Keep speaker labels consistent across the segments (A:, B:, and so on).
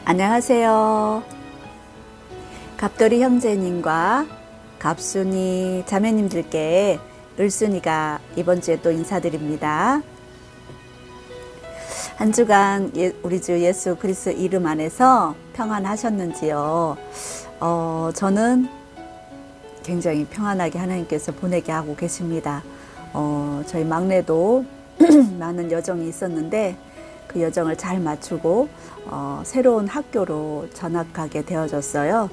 A: 안녕하세요. 갑돌이 형제님과 갑순이 자매님들께 을순이가 이번 주에 또 인사드립니다. 한 주간 우리 주 예수 그리스도 이름 안에서 평안하셨는지요? 저는 굉장히 평안하게 하나님께서 보내게 하고 계십니다. 저희 막내도 많은 여정이 있었는데 그 여정을 잘 마치고 새로운 학교로 전학하게 되어졌어요.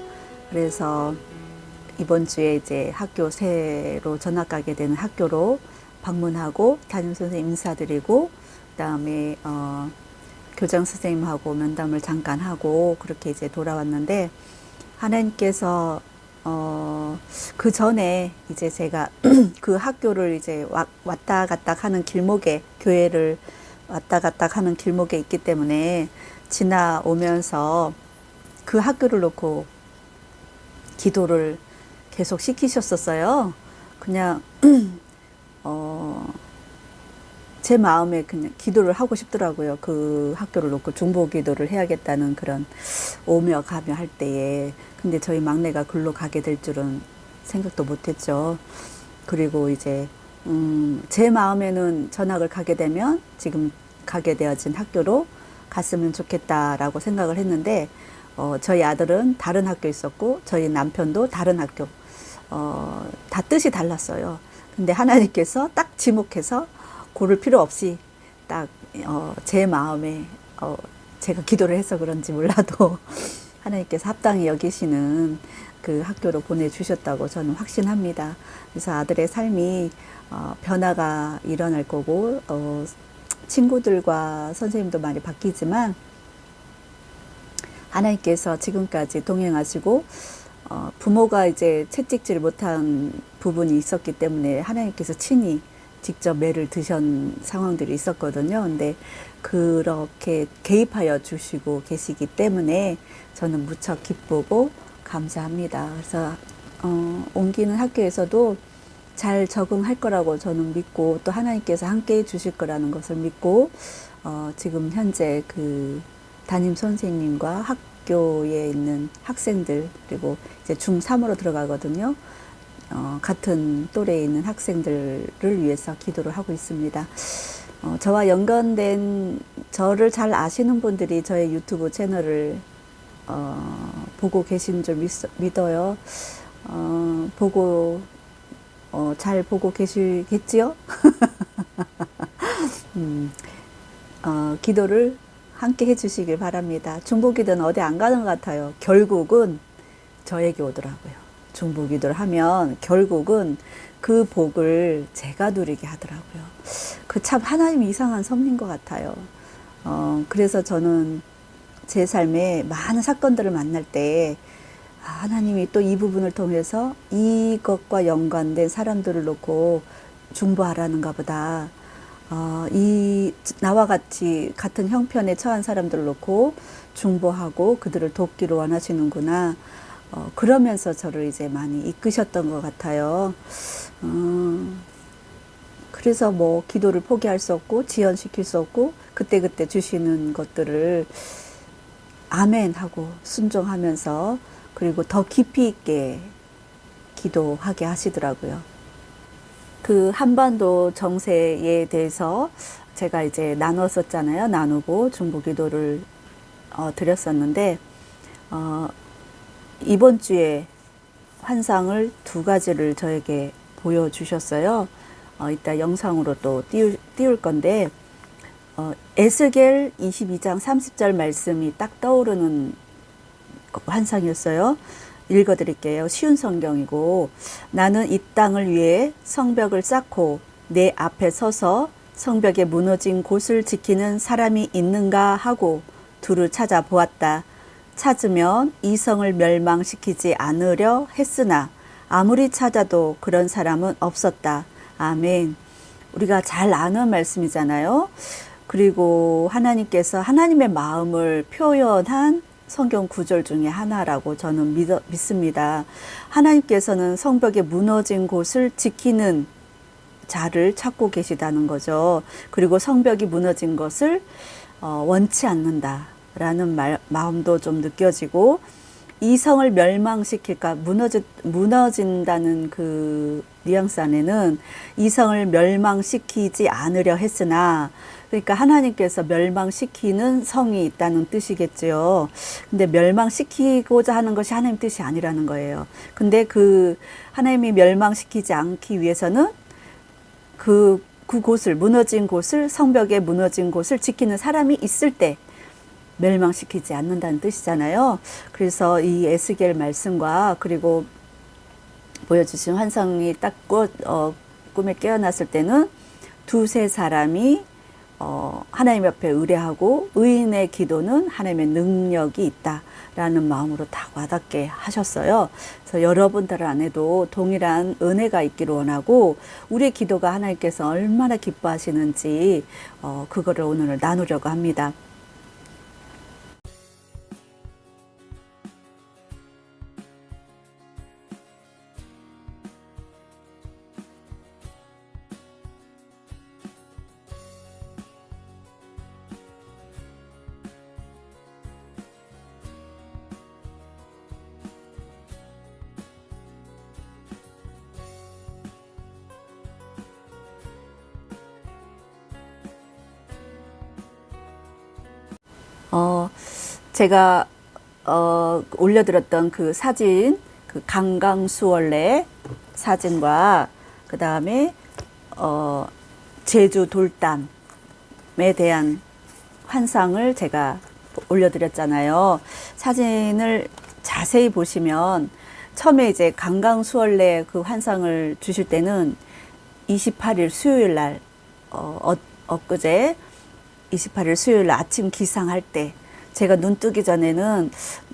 A: 그래서 이번 주에 이제 새로 전학가게 되는 학교로 방문하고 담임 선생님 인사드리고 그다음에 교장 선생님하고 면담을 잠깐 하고 그렇게 이제 돌아왔는데 하나님께서 그 전에 이제 제가 그 학교를 이제 왔다 갔다 하는 길목에 교회를 왔다 갔다 하는 길목에 있기 때문에 지나오면서 그 학교를 놓고 기도를 계속 시키셨었어요. 그냥 제 마음에 그냥 기도를 하고 싶더라고요. 그 학교를 놓고 중보 기도를 해야겠다는 그런 오며 가며 할 때에. 근데 저희 막내가 글로 가게 될 줄은 생각도 못했죠. 그리고 이제 제 마음에는 전학을 가게 되면 지금 가게 되어진 학교로 갔으면 좋겠다라고 생각을 했는데 저희 아들은 다른 학교 있었고 저희 남편도 다른 학교 다 뜻이 달랐어요. 근데 하나님께서 딱 지목해서 고를 필요 없이 딱 제 마음에 제가 기도를 해서 그런지 몰라도 하나님께서 합당히 여기시는 그 학교로 보내주셨다고 저는 확신합니다. 그래서 아들의 삶이 변화가 일어날 거고 친구들과 선생님도 많이 바뀌지만 하나님께서 지금까지 동행하시고 부모가 이제 채찍질 못한 부분이 있었기 때문에 하나님께서 친히 직접 매를 드신 상황들이 있었거든요. 근데 그렇게 개입하여 주시고 계시기 때문에 저는 무척 기쁘고 감사합니다. 그래서 옮기는 학교에서도 잘 적응할 거라고 저는 믿고 또 하나님께서 함께 해 주실 거라는 것을 믿고 지금 현재 그 담임 선생님과 학교에 있는 학생들 그리고 이제 중3으로 들어가거든요. 같은 또래에 있는 학생들을 위해서 기도를 하고 있습니다. 저와 연관된 저를 잘 아시는 분들이 저의 유튜브 채널을 보고 계신 줄 믿어요. 잘 보고 계시겠지요? 기도를 함께 해주시길 바랍니다. 중보기도는 어디 안 가는 것 같아요. 결국은 저에게 오더라고요. 중보기도를 하면 결국은 그 복을 제가 누리게 하더라고요. 그 참 하나님 이상한 섭리인 것 같아요. 그래서 저는 제 삶에 많은 사건들을 만날 때 하나님이 또 이 부분을 통해서 이것과 연관된 사람들을 놓고 중보하라는가 보다. 나와 같은 형편에 처한 사람들을 놓고 중보하고 그들을 돕기를 원하시는구나. 그러면서 저를 이제 많이 이끄셨던 것 같아요. 그래서 뭐 기도를 포기할 수 없고 지연시킬 수 없고 그때그때 주시는 것들을 아멘 하고 순종하면서 그리고 더 깊이 있게 기도하게 하시더라고요. 그 한반도 정세에 대해서 제가 이제 나눴었잖아요. 나누고 중보 기도를 드렸었는데 이번 주에 환상을 2가지를 저에게 보여주셨어요. 이따 영상으로 또 띄울 건데 에스겔 22장 30절 말씀이 딱 떠오르는 환상이었어요. 읽어드릴게요. 쉬운 성경이고 나는 이 땅을 위해 성벽을 쌓고 내 앞에 서서 성벽에 무너진 곳을 지키는 사람이 있는가 하고 둘을 찾아보았다. 찾으면 이 성을 멸망시키지 않으려 했으나 아무리 찾아도 그런 사람은 없었다. 아멘. 우리가 잘 아는 말씀이잖아요. 그리고 하나님께서 하나님의 마음을 표현한 성경 구절 중에 하나라고 저는 믿습니다. 하나님께서는 성벽에 무너진 곳을 지키는 자를 찾고 계시다는 거죠. 그리고 성벽이 무너진 것을 원치 않는다. 라는 마음도 좀 느껴지고, 이성을 멸망시킬까, 무너진다는 그 뉘앙스 안에는 이성을 멸망시키지 않으려 했으나, 그러니까 하나님께서 멸망시키는 성이 있다는 뜻이겠죠. 근데 멸망시키고자 하는 것이 하나님 뜻이 아니라는 거예요. 근데 그 하나님이 멸망시키지 않기 위해서는 그곳을, 무너진 곳을, 성벽에 무너진 곳을 지키는 사람이 있을 때 멸망시키지 않는다는 뜻이잖아요. 그래서 이 에스겔 말씀과 그리고 보여주신 환상이 딱 꿈에 깨어났을 때는 두세 사람이 하나님 앞에 의뢰하고 의인의 기도는 하나님의 능력이 있다라는 마음으로 딱 와닿게 하셨어요. 그래서 여러분들 안에도 동일한 은혜가 있기를 원하고, 우리의 기도가 하나님께서 얼마나 기뻐하시는지 그거를 오늘 나누려고 합니다. 제가 올려드렸던 그 사진, 그 강강수월래 사진과 그 다음에 제주 돌담에 대한 환상을 제가 올려드렸잖아요. 사진을 자세히 보시면 처음에 이제 강강수월래 그 환상을 주실 때는 28일 수요일 날, 엊그제 28일 수요일 날 아침 기상할 때, 제가 눈 뜨기 전에는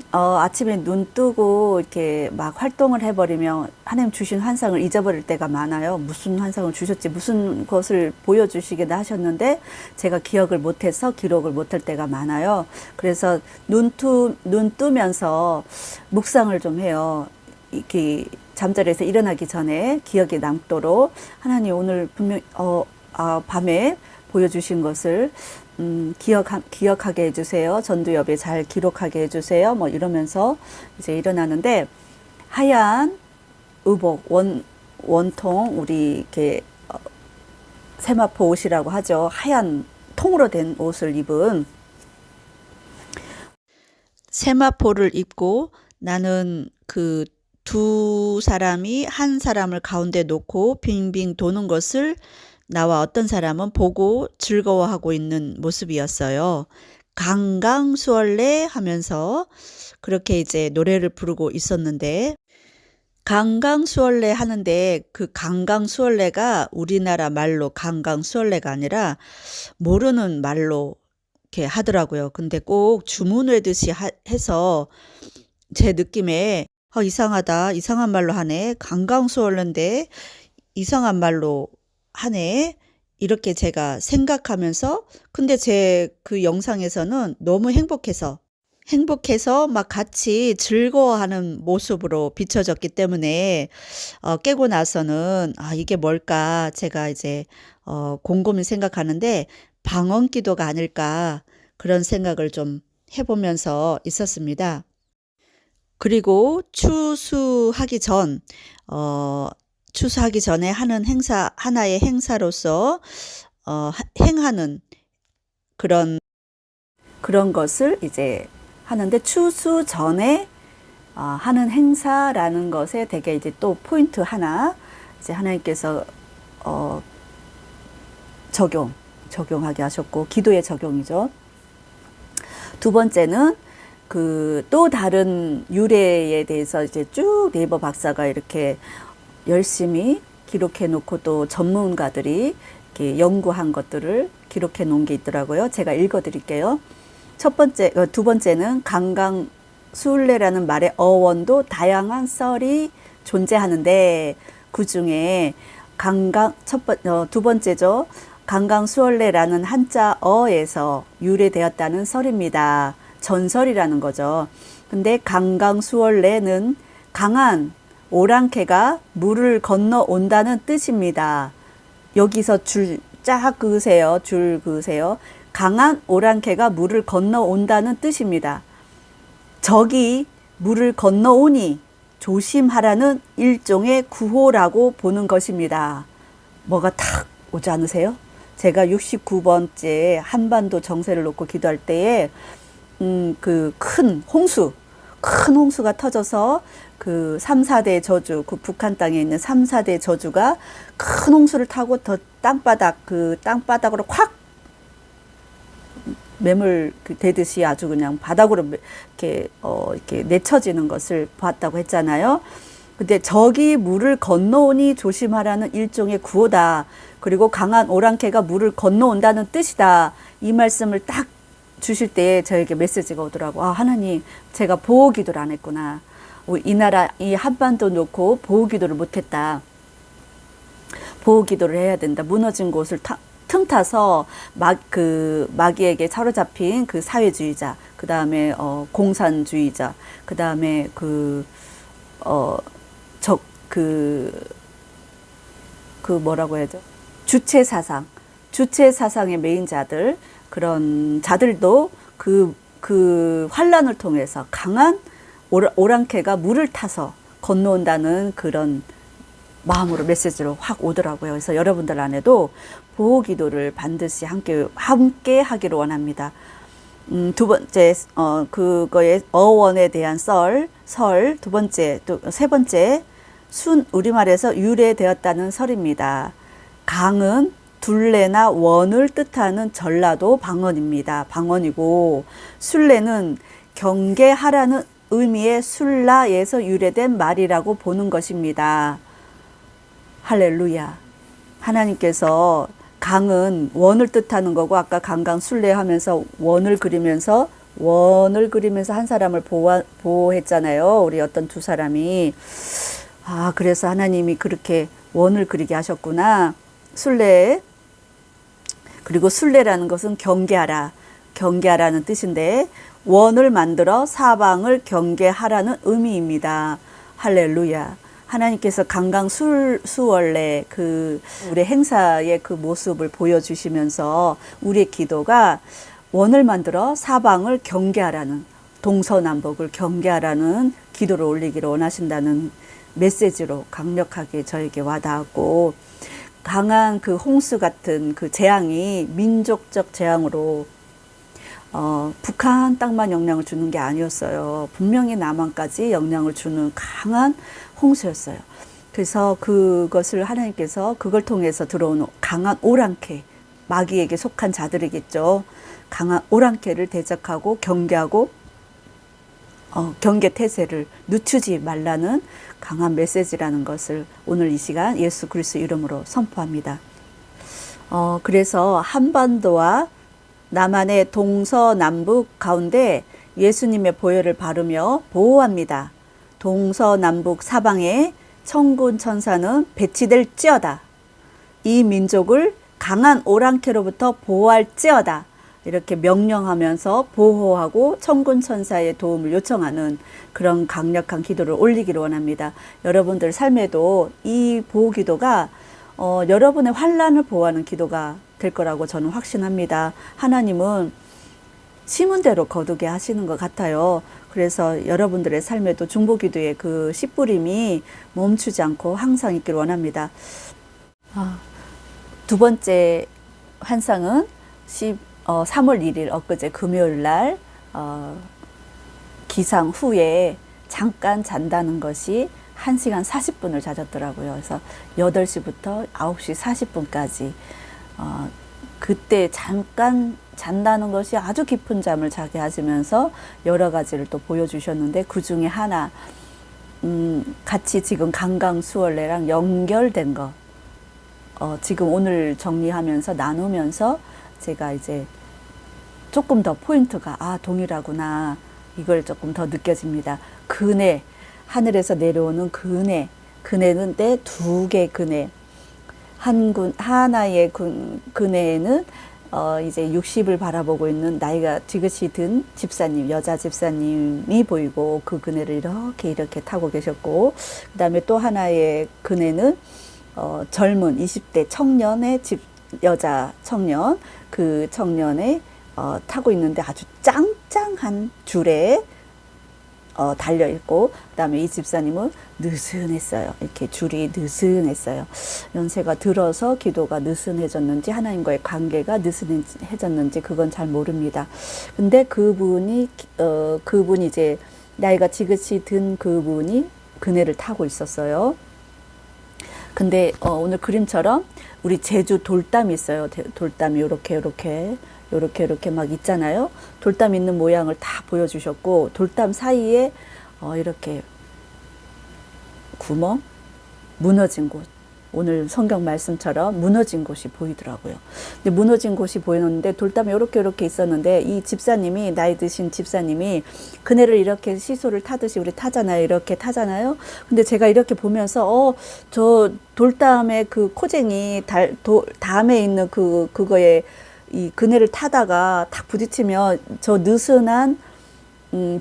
A: 아침에 눈 뜨고 이렇게 막 활동을 해버리면 하나님 주신 환상을 잊어버릴 때가 많아요. 무슨 환상을 주셨지, 무슨 것을 보여주시기도 하셨는데 제가 기억을 못해서 기록을 못할 때가 많아요. 그래서 눈 뜨면서 묵상을 좀 해요. 이렇게 잠자리에서 일어나기 전에 기억에 남도록 하나님 오늘 분명 밤에 보여주신 것을 기억하게 해주세요. 전두엽에 잘 기록하게 해주세요. 뭐 이러면서 이제 일어나는데, 하얀 의복, 원통, 우리 이렇게 세마포 옷이라고 하죠. 하얀 통으로 된 옷을 입은, 세마포를 입고 나는 그 두 사람이 한 사람을 가운데 놓고 빙빙 도는 것을 나와 어떤 사람은 보고 즐거워하고 있는 모습이었어요. 강강수월래 하면서 그렇게 이제 노래를 부르고 있었는데, 강강수월래 하는데 그 강강수월래가 우리나라 말로 강강수월래가 아니라 모르는 말로 이렇게 하더라고요. 근데 꼭 주문 외듯이 해서 제 느낌에 이상하다, 이상한 말로 하네, 강강수월래인데 이상한 말로 하네, 이렇게 제가 생각하면서, 근데 제 그 영상에서는 너무 행복해서 막 같이 즐거워하는 모습으로 비춰졌기 때문에 깨고 나서는 이게 뭘까 제가 이제 곰곰이 생각하는데 방언 기도가 아닐까, 그런 생각을 좀 해보면서 있었습니다. 그리고 추수하기 전에 하는 하나의 행사로서 행하는 그런 것을 이제 하는데, 추수 전에 하는 행사라는 것에 되게 이제 또 포인트 하나 이제 하나님께서 적용하게 하셨고, 기도의 적용이죠. 두 번째는 그 또 다른 유래에 대해서 이제 쭉 네이버 박사가 이렇게 열심히 기록해 놓고 또 전문가들이 이렇게 연구한 것들을 기록해 놓은 게 있더라고요. 제가 읽어 드릴게요. 두 번째는 강강수월래라는 말의 어원도 다양한 썰이 존재하는데, 그 중에 두 번째죠. 강강수월래라는 한자어에서 유래되었다는 설입니다. 전설이라는 거죠. 근데 강강수월래는 강한 오랑캐가 물을 건너 온다는 뜻입니다. 여기서 줄 그으세요. 강한 오랑캐가 물을 건너온다는 뜻입니다. 적이 물을 건너오니 조심하라는 일종의 구호라고 보는 것입니다. 뭐가 탁 오지 않으세요? 제가 69번째 한반도 정세를 놓고 기도할 때에 그 큰 홍수가 터져서 그 3, 4대 저주, 그 북한 땅에 있는 3, 4대 저주가 큰 홍수를 타고 더 땅바닥으로 확 매물 되듯이 아주 그냥 바닥으로 이렇게 내쳐지는 것을 봤다고 했잖아요. 근데 적이 물을 건너오니 조심하라는 일종의 구호다. 그리고 강한 오랑캐가 물을 건너온다는 뜻이다. 이 말씀을 딱 주실 때 저에게 메시지가 오더라고. 아, 하나님, 제가 보호 기도를 안 했구나. 이 나라, 이 한반도 놓고 보호 기도를 못했다. 보호 기도를 해야 된다. 무너진 곳을 틈타서 마귀에게 사로잡힌 그 사회주의자, 그 다음에 공산주의자, 그 다음에 뭐라고 해야죠? 주체 사상의 메인자들, 그런 자들도 그 환란을 통해서 강한 오랑캐가 물을 타서 건너온다는 그런 마음으로 메시지로 확 오더라고요. 그래서 여러분들 안에도 보호 기도를 반드시 함께 하기를 원합니다. 두 번째, 그거의 어원에 대한 두 번째, 또 세 번째, 우리말에서 유래되었다는 설입니다. 강은 둘레나 원을 뜻하는 전라도 방언이고, 순례는 경계하라는 의미의 술라에서 유래된 말이라고 보는 것입니다. 할렐루야. 하나님께서 강은 원을 뜻하는 거고, 아까 강강 순례하면서 원을 그리면서 한 사람을 보호했잖아요. 우리 어떤 두 사람이. 아, 그래서 하나님이 그렇게 원을 그리게 하셨구나. 순례. 그리고 순례라는 것은 경계하라는 뜻인데, 원을 만들어 사방을 경계하라는 의미입니다. 할렐루야. 하나님께서 강강수월래 우리 행사의 그 모습을 보여주시면서 우리의 기도가 원을 만들어 사방을 경계하라는, 동서남북을 경계하라는 기도를 올리기를 원하신다는 메시지로 강력하게 저에게 와닿았고, 강한 그 홍수 같은 그 재앙이 민족적 재앙으로 북한 땅만 영향을 주는 게 아니었어요. 분명히 남한까지 영향을 주는 강한 홍수였어요. 그래서 그것을 하나님께서 그걸 통해서 들어오는 강한 오랑캐, 마귀에게 속한 자들이겠죠. 강한 오랑캐를 대적하고 경계하고 경계 태세를 늦추지 말라는 강한 메시지라는 것을 오늘 이 시간 예수 그리스도 이름으로 선포합니다. 그래서 한반도와 남한의 동서남북 가운데 예수님의 보혈을 바르며 보호합니다. 동서남북 사방에 천군 천사는 배치될지어다. 이 민족을 강한 오랑캐로부터 보호할지어다. 이렇게 명령하면서 보호하고 천군 천사의 도움을 요청하는 그런 강력한 기도를 올리기를 원합니다. 여러분들 삶에도 이 보호 기도가 여러분의 환난을 보호하는 기도가 될 거라고 저는 확신합니다. 하나님은 심은 대로 거두게 하시는 것 같아요. 그래서 여러분들의 삶에도 중보기도의 그 씨뿌림이 멈추지 않고 항상 있기를 원합니다. 두 번째 환상은 3월 1일 엊그제 금요일 날 기상 후에 잠깐 잔다는 것이 1시간 40분을 자졌더라고요. 그래서 8시부터 9시 40분까지 그때 잠깐 잔다는 것이 아주 깊은 잠을 자게 하시면서 여러 가지를 또 보여주셨는데, 그 중에 하나 같이 지금 강강수월래랑 연결된 거 지금 오늘 정리하면서 나누면서 제가 이제 조금 더 포인트가 동일하구나, 이걸 조금 더 느껴집니다. 그네, 하늘에서 내려오는 그네는 두 개 그네, 하나의 그네에는 이제 60을 바라보고 있는 나이가 지긋이 든 집사님, 여자 집사님이 보이고, 그 그네를 이렇게 타고 계셨고, 그 다음에 또 하나의 그네는 젊은 20대 청년의 여자 청년, 그 청년의 타고 있는데 아주 짱짱한 줄에 달려있고, 그 다음에 이 집사님은 느슨했어요. 이렇게 줄이 느슨했어요. 연세가 들어서 기도가 느슨해졌는지, 하나님과의 관계가 느슨해졌는지, 그건 잘 모릅니다. 근데 그분이 이제 나이가 지긋이 든 그분이 그네를 타고 있었어요. 근데 오늘 그림처럼 우리 제주 돌담이 있어요. 돌담이 요렇게 막 있잖아요. 돌담 있는 모양을 다 보여주셨고, 돌담 사이에 이렇게 구멍, 무너진 곳, 오늘 성경 말씀처럼 무너진 곳이 보이더라고요. 근데 무너진 곳이 보이는데 돌담이 요렇게 있었는데, 이 집사님이, 나이 드신 집사님이 그네를 이렇게 시소를 타듯이 우리 타잖아요. 이렇게 타잖아요. 근데 제가 이렇게 보면서 저 돌담의 그 코쟁이 담에 있는 그거에 이 그네를 타다가 탁 부딪히면 저 느슨한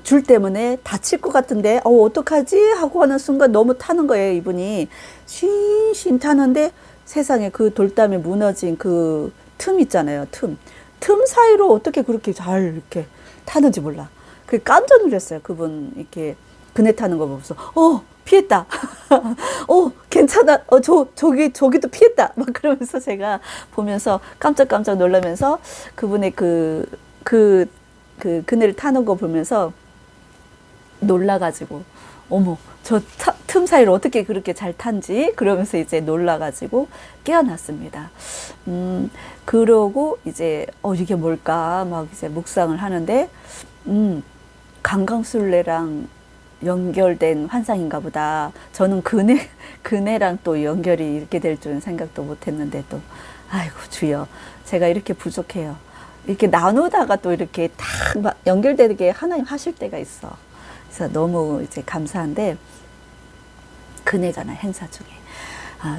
A: 줄 때문에 다칠 것 같은데 어떡하지 하고 하는 순간 너무 타는 거예요. 이분이 쉰 타는데 세상에 그 돌담에 무너진 그 틈 있잖아요. 틈 사이로 어떻게 그렇게 잘 이렇게 타는지 몰라. 그 깜짝 놀랐어요. 그분 이렇게 그네 타는 거 보면서 피했다. 괜찮아. 저기도 피했다. 막 그러면서 제가 보면서 깜짝 놀라면서 그분의 그 그네를 타는 거 보면서 놀라가지고, 어머, 저 틈 사이를 어떻게 그렇게 잘 탄지? 그러면서 이제 놀라가지고 깨어났습니다. 그러고 이제, 이게 뭘까? 막 이제 묵상을 하는데, 강강술래랑 연결된 환상인가 보다. 저는 그네랑 또 연결이 이렇게 될 줄은 생각도 못 했는데 또, 아이고, 주여. 제가 이렇게 부족해요. 이렇게 나누다가 또 이렇게 딱 막 연결되게 하나님 하실 때가 있어. 그래서 너무 이제 감사한데, 그네잖아요, 행사 중에.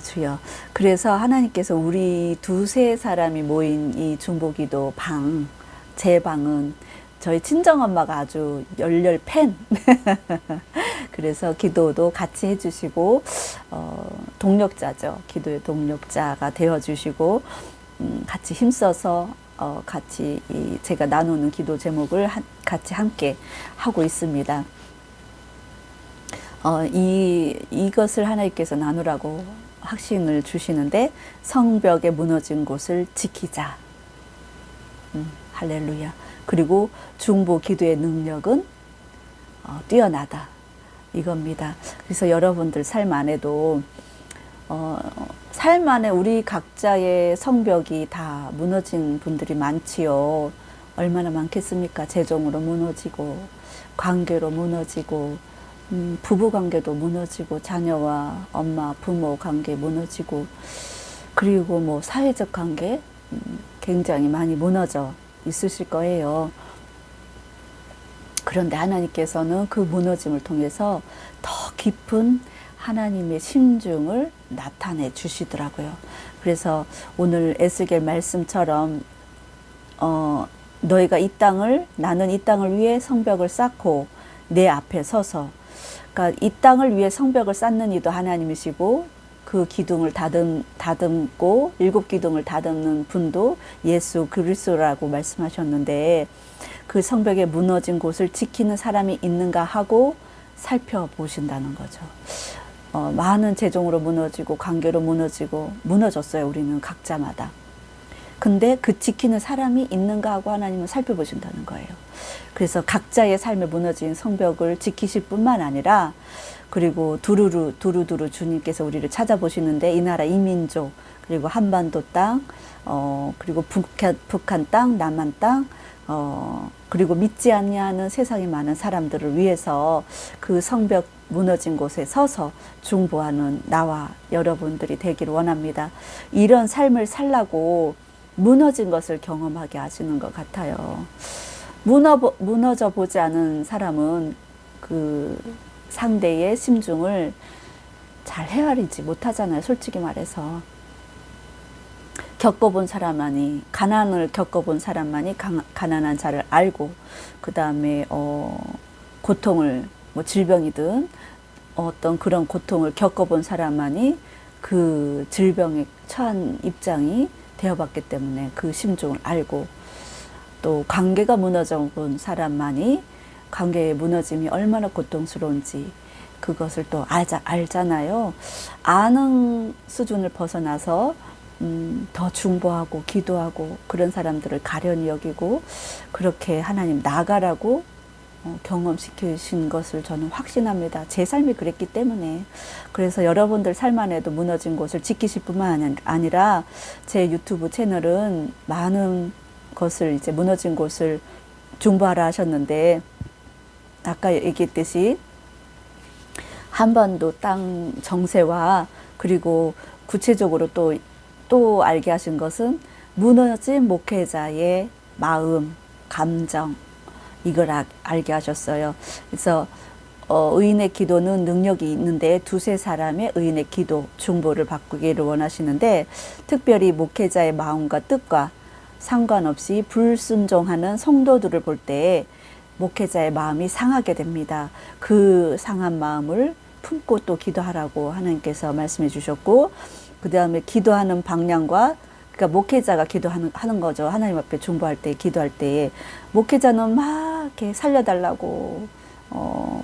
A: 주여. 그래서 하나님께서 우리 두세 사람이 모인 이 중보기도 제 방은 저희 친정엄마가 아주 열렬 팬. 그래서 기도도 같이 해주시고, 동력자죠. 기도의 동력자가 되어주시고, 같이 힘써서, 같이 제가 나누는 기도 제목을 같이 함께 하고 있습니다. 이것을 하나님께서 나누라고 확신을 주시는데, 성벽에 무너진 곳을 지키자. 할렐루야. 그리고 중보 기도의 능력은 뛰어나다. 이겁니다. 그래서 여러분들 삶 안에도 삶 안에 우리 각자의 성벽이 다 무너진 분들이 많지요. 얼마나 많겠습니까? 재정으로 무너지고, 관계로 무너지고, 부부 관계도 무너지고, 자녀와 엄마, 부모 관계 무너지고, 그리고 뭐 사회적 관계 굉장히 많이 무너져 있으실 거예요. 그런데 하나님께서는 그 무너짐을 통해서 더 깊은 하나님의 심중을 나타내 주시더라고요. 그래서 오늘 에스겔 말씀처럼 너희가 나는 이 땅을 위해 성벽을 쌓고 내 앞에 서서, 그러니까 이 땅을 위해 성벽을 쌓는 이도 하나님이시고, 그 기둥을 다듬고 7 기둥을 다듬는 분도 예수 그리스도라고 말씀하셨는데, 그 성벽에 무너진 곳을 지키는 사람이 있는가 하고 살펴보신다는 거죠. 많은 재정으로 무너지고 관계로 무너졌어요. 우리는 각자마다. 근데 그 지키는 사람이 있는가 하고 하나님은 살펴보신다는 거예요. 그래서 각자의 삶에 무너진 성벽을 지키실 뿐만 아니라, 그리고 두루두루 주님께서 우리를 찾아보시는데, 이 나라 이민족, 그리고 한반도 땅, 그리고 북한 땅, 남한 땅, 그리고 믿지 아니하는 세상에 많은 사람들을 위해서 그 성벽 무너진 곳에 서서 중보하는 나와 여러분들이 되기를 원합니다. 이런 삶을 살라고 무너진 것을 경험하게 하시는 것 같아요. 무너져 보지 않은 사람은 그 상대의 심중을 잘 헤아리지 못하잖아요. 솔직히 말해서. 가난을 겪어본 사람만이 가난한 자를 알고, 그 다음에 고통을, 뭐 질병이든 어떤 그런 고통을 겪어본 사람만이 그 질병에 처한 입장이 되어봤기 때문에 그 심중을 알고, 또 관계가 무너져 본 사람만이 관계의 무너짐이 얼마나 고통스러운지 그것을 또 알잖아요. 아는 수준을 벗어나서 더 중보하고 기도하고 그런 사람들을 가련히 여기고 그렇게 하나님 나가라고 경험시키신 것을 저는 확신합니다. 제 삶이 그랬기 때문에. 그래서 여러분들 삶 안에도 무너진 곳을 지키실 뿐만 아니라 제 유튜브 채널은 많은 것을 이제 무너진 곳을 중보하라 하셨는데, 아까 얘기했듯이 한반도 땅 정세와 그리고 구체적으로 또 알게 하신 것은 무너진 목회자의 마음, 감정, 이걸 알게 하셨어요. 그래서 의인의 기도는 능력이 있는데 두세 사람의 의인의 기도, 중보를 바꾸기를 원하시는데, 특별히 목회자의 마음과 뜻과 상관없이 불순종하는 성도들을 볼 때 목회자의 마음이 상하게 됩니다. 그 상한 마음을 품고 또 기도하라고 하나님께서 말씀해 주셨고, 그 다음에 기도하는 방향과, 그러니까 목회자가 기도하는 거죠. 하나님 앞에 중보할 때, 기도할 때에 목회자는 막 이렇게 살려달라고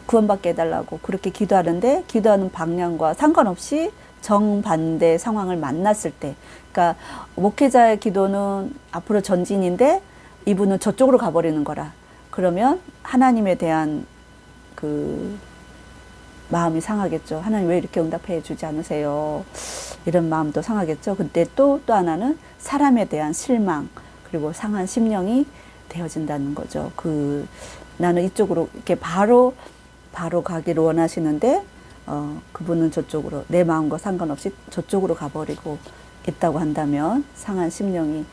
A: 구원받게 해달라고 그렇게 기도하는데, 기도하는 방향과 상관없이 정반대 상황을 만났을 때, 그러니까 목회자의 기도는 앞으로 전진인데 이분은 저쪽으로 가버리는 거라. 그러면 하나님에 대한 그 마음이 상하겠죠. 하나님 왜 이렇게 응답해 주지 않으세요? 이런 마음도 상하겠죠. 근데 또 하나는 사람에 대한 실망, 그리고 상한 심령이 되어진다는 거죠. 나는 이쪽으로 이렇게 바로 가기를 원하시는데, 그분은 저쪽으로, 내 마음과 상관없이 저쪽으로 가버리고 있다고 한다면 상한 심령이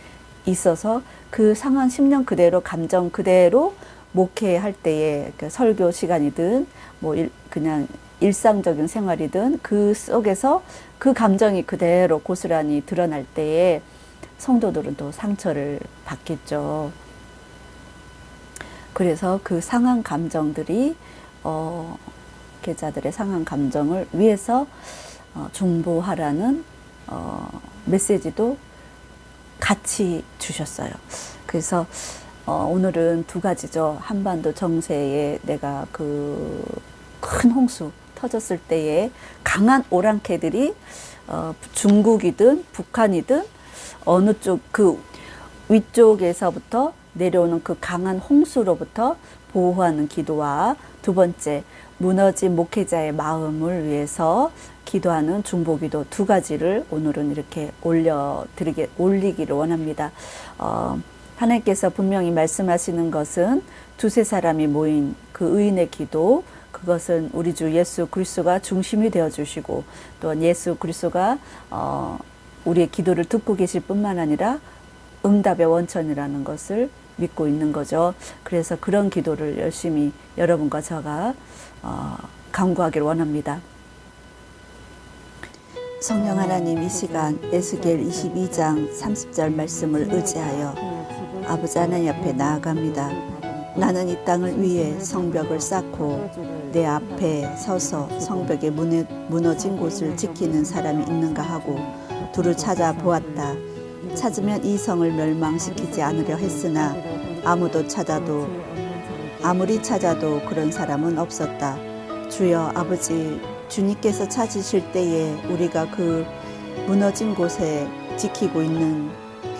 A: 있어서 그 상한 심령 그대로, 감정 그대로 목회할 때에 설교 시간이든 그냥 일상적인 생활이든 그 속에서 그 감정이 그대로 고스란히 드러날 때에 성도들은 또 상처를 받겠죠. 그래서 그 상한 감정들이 목회자들의 상한 감정을 위해서 중보하라는 메시지도 같이 주셨어요. 그래서 오늘은 두 가지죠. 한반도 정세에 내가 그 큰 홍수 터졌을 때에 강한 오랑캐들이 중국이든 북한이든 어느 쪽 그 위쪽에서부터 내려오는 그 강한 홍수로부터 보호하는 기도와, 두 번째 무너진 목회자의 마음을 위해서 기도하는 중보기도, 두 가지를 오늘은 이렇게 올리기를 원합니다. 하나님께서 분명히 말씀하시는 것은 두세 사람이 모인 그 의인의 기도, 그것은 우리 주 예수 그리스도가 중심이 되어 주시고, 또 예수 그리스도가 우리의 기도를 듣고 계실 뿐만 아니라 응답의 원천이라는 것을 믿고 있는 거죠. 그래서 그런 기도를 열심히 여러분과 제가 간구하기를 원합니다. 성령 하나님, 이 시간 에스겔 22장 30절 말씀을 의지하여 아버지 하나님 앞에 나아갑니다. 나는 이 땅을 위해 성벽을 쌓고 내 앞에 서서 성벽의 무너진 곳을 지키는 사람이 있는가 하고 두루 찾아보았다. 찾으면 이 성을 멸망시키지 않으려 했으나 아무리 찾아도 그런 사람은 없었다. 주여 아버지, 주님께서 찾으실 때에 우리가 그 무너진 곳에 지키고 있는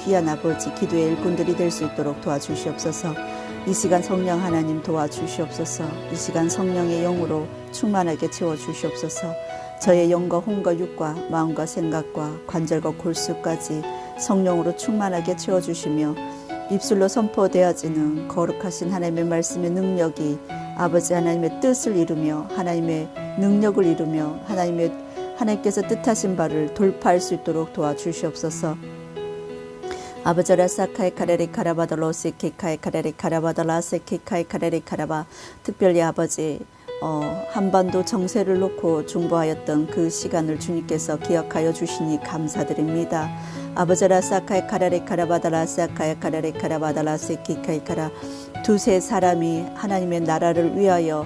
A: 귀한 아버지 기도의 일꾼들이 될 수 있도록 도와주시옵소서. 이 시간 성령 하나님 도와주시옵소서. 이 시간 성령의 영으로 충만하게 채워주시옵소서. 저의 영과 혼과 육과 마음과 생각과 관절과 골수까지 성령으로 충만하게 채워주시며 입술로 선포되어지는 거룩하신 하나님의 말씀의 능력이 아버지 하나님의 뜻을 이루며 하나님의 능력을 이루며 하나님께서 뜻하신 바를 돌파할 수 있도록 도와주시옵소서. 아버지라 사카이 카레리 카라바달로 세키카이 카레리 카라바달라 세키카이 카레리 카라바, 특별히 아버지 한반도 정세를 놓고 중보하였던 그 시간을 주님께서 기억하여 주시니 감사드립니다. 아버지라 사카이 카레리 카라바달라 사카이 카레리 카라바달라 세키카이 카라, 두세 사람이 하나님의 나라를 위하여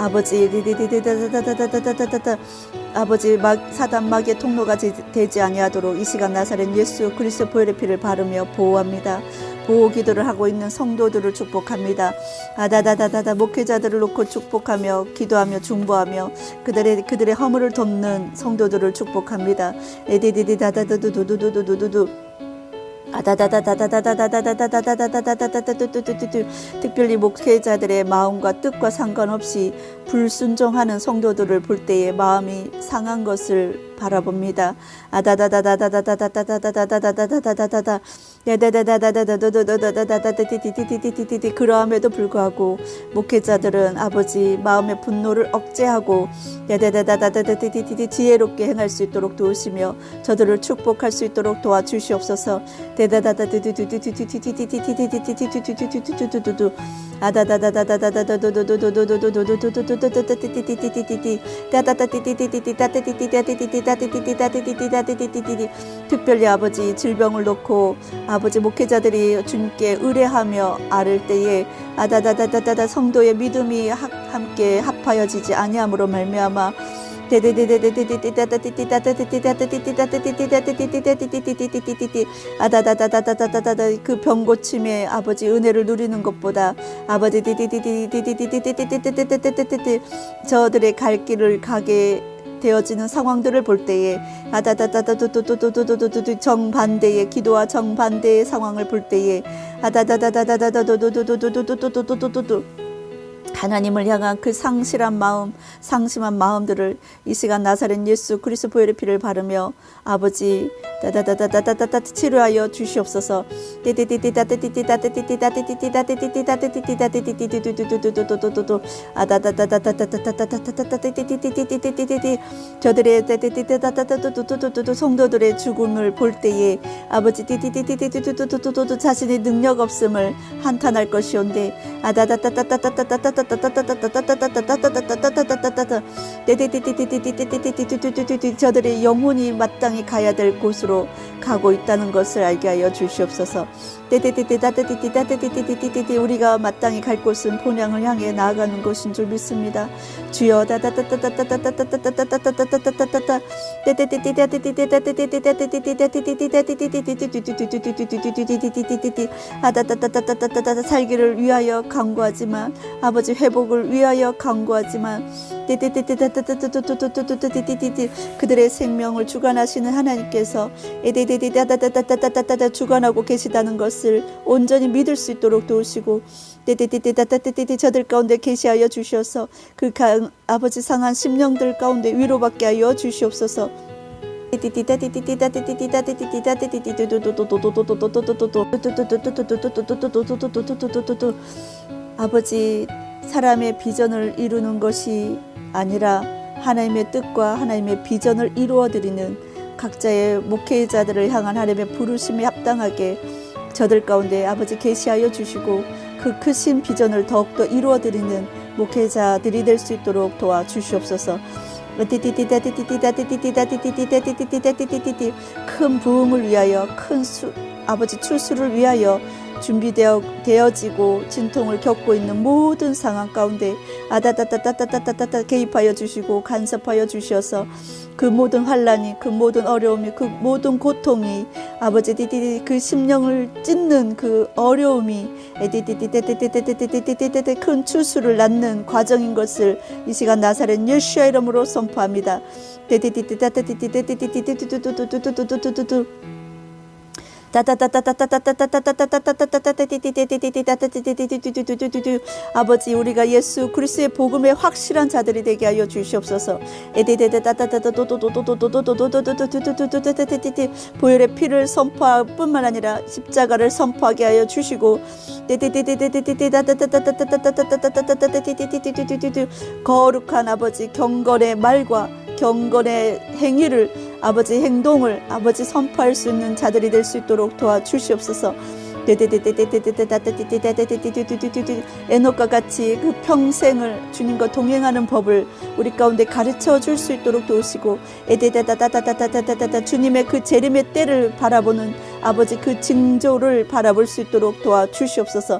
A: 아버지 아버지 사단 마귀의 통로가 되지 아니하도록 이 시간 나사렛 예수 그리스도 보혈의 피를 바르며 보호합니다. 보호 기도를 하고 있는 성도들을 축복합니다. 아다다다다다 목회자들을 놓고 축복하며 기도하며 중보하며 그들의 허물을 돕는 성도들을 축복합니다. 에디디디다다두두두두두두두 특별히 목회자들의 마음과 뜻과 상관없이 불순종하는 성도들을 볼 때에 마음이 상한 것을 바라봅니다. 그러함에도 불구하고 목회자들은 아버지 마음의 분노를 억제하고 지혜롭게 행할 수 있도록 도우시며 저들을 축복할 수 있도록 도와주시옵소서. 특별히 아버지 질병을 놓고 아버지 목회자들이 주님께 의뢰하며 아를 때에 성도의 믿음이 함께 합하여지지 아니함으로 말미암아 그 병고침에 아버지 은혜를 누리는 것보다 아버지 저들의 갈 길을 가게 되어지는 상황들을 볼 때에 정반대의 기도와 정반대의 상황을 볼 때에 하나님을 향한 그 상실한 마음, 상심한 마음들을 이 시간 나사렛 예수 그리스도 보혈의 피를 바르며 아버지 치료하여 주시옵소서. 저들의 성도들의 죽음을 볼 때에 아버지 자신의 능력 없음을 한탄할 것이온데 저들의 영혼이 마땅히 가야 될 곳으로 가고 있다는 것을 알게 하여 주시옵소서. 우리가 마땅히 갈 곳은 본향을 향해 나아가는 곳인 줄 믿습니다. 주여 살기를 위하여 간구하지만 아버지 회복을 위하여 간구하지만 그들의 생명을 주관하시는 하나님께서 주관하고 계시다는 것을 온전히 믿을 수 있도록 도우시고 저들 가운데 계시하여 주셔서 그 아버지 상한 심령들 가운데 위로받게 하여 주시옵소서. 아버지 사람의 비전을 이루는 것이 아니라 하나님의 뜻과 하나님의 비전을 이루어드리는 각자의 목회자들을 향한 하나님의 부르심에 합당하게 저들 가운데 아버지 계시하여 주시고 그 크신 비전을 더욱더 이루어드리는 목회자들이 될 수 있도록 도와주시옵소서. 큰 부흥을 위하여 아버지 출수를 위하여 준비되어지고 진통을 겪고 있는 모든 상황 가운데 개입하여 주시고 간섭하여 주셔서 그 모든 환란이 그 모든 어려움이 그 모든 고통이 아버지 그 심령을 찢는 그 어려움이 큰 출수를 낳는 과정인 것을 이 시간 나사렛 예수의 이름으로 선포합니다. 아버지 우리가 예수 그리스도의 복음의 확실한 자들이 되게 하여 주시옵소서. 보혈의 피를 선포할 뿐만 아니라 십자가를 선포하게 하여 주시고 거룩한 아버지 경건의 말과 경건의 행위를 아버지 행동을 아버지 선포할 수 있는 자들이 될 수 있도록 도와주시옵소서. 에녹과 같이 그 평생을 주님과 동행하는 법을 우리 가운데 가르쳐 줄 수 있도록 도우시고 주님의 그 재림의 때를 바라보는 아버지 그 징조를 바라볼 수 있도록 도와주시옵소서.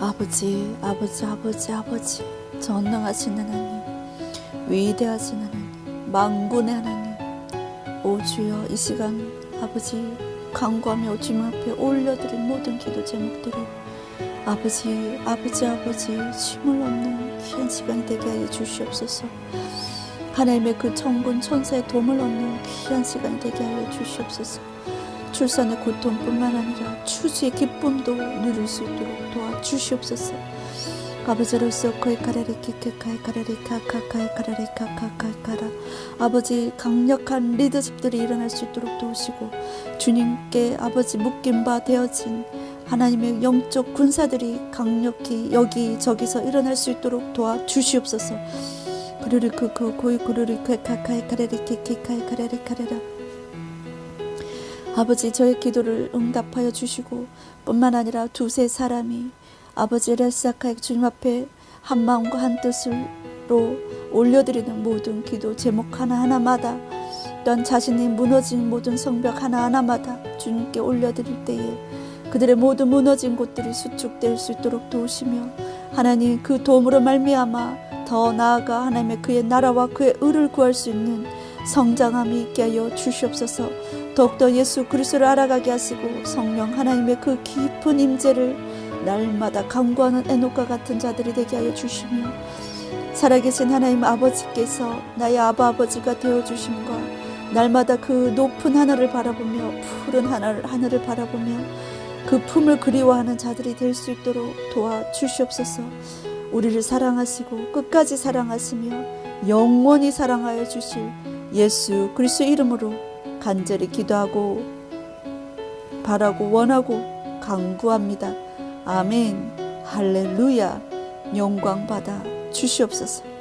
A: 아버지, 아버지, 아버지, 아버지, 전능하신 하나님, 위대하신 하나님, 만군의 하나님, 오 주여, 이 시간 아버지 간구하며 주님 앞에 올려드린 모든 기도 제목들이 아버지, 아버지, 아버지, 쉼을 얻는 귀한 시간이 되게 하여 주시옵소서. 하나님의 그 천군 천사의 도움을 얻는 귀한 시간이 되게 하여 주시옵소서. 출산의 고통뿐만 아니라 추수의 기쁨도 누릴 수 있도록 도와주시옵소서. 아버지로서 거의 가라리키케카이 가라리카카카이 가라리카카카이카라 아버지 강력한 리더십들이 일어날 수 있도록 도우시고 주님께 아버지 묶인 바 되어진 하나님의 영적 군사들이 강력히 여기저기서 일어날 수 있도록 도와주시옵소서. 그르르크크 고이 그르르카카카이 가라리키키카이 가라리카라라 아버지 저의 기도를 응답하여 주시고 뿐만 아니라 두세 사람이 아버지 레사카의 주님 앞에 한 마음과 한 뜻으로 올려드리는 모든 기도 제목 하나하나마다 또한 자신이 무너진 모든 성벽 하나하나마다 주님께 올려드릴 때에 그들의 모든 무너진 곳들이 수축될 수 있도록 도우시며 하나님 그 도움으로 말미암아 더 나아가 하나님의 그의 나라와 그의 의를 구할 수 있는 성장함이 있게 하여 주시옵소서. 더욱더 예수 그리스도를 알아가게 하시고 성령 하나님의 그 깊은 임재를 날마다 간구하는 에녹과 같은 자들이 되게 하여 주시며 살아계신 하나님 아버지께서 나의 아버지가 되어주심과 날마다 그 높은 하늘을 바라보며 푸른 하늘을 바라보며 그 품을 그리워하는 자들이 될 수 있도록 도와주시옵소서. 우리를 사랑하시고 끝까지 사랑하시며 영원히 사랑하여 주실 예수 그리스도 이름으로 간절히 기도하고 바라고 원하고 간구합니다. 아멘. 할렐루야. 영광 받아 주시옵소서.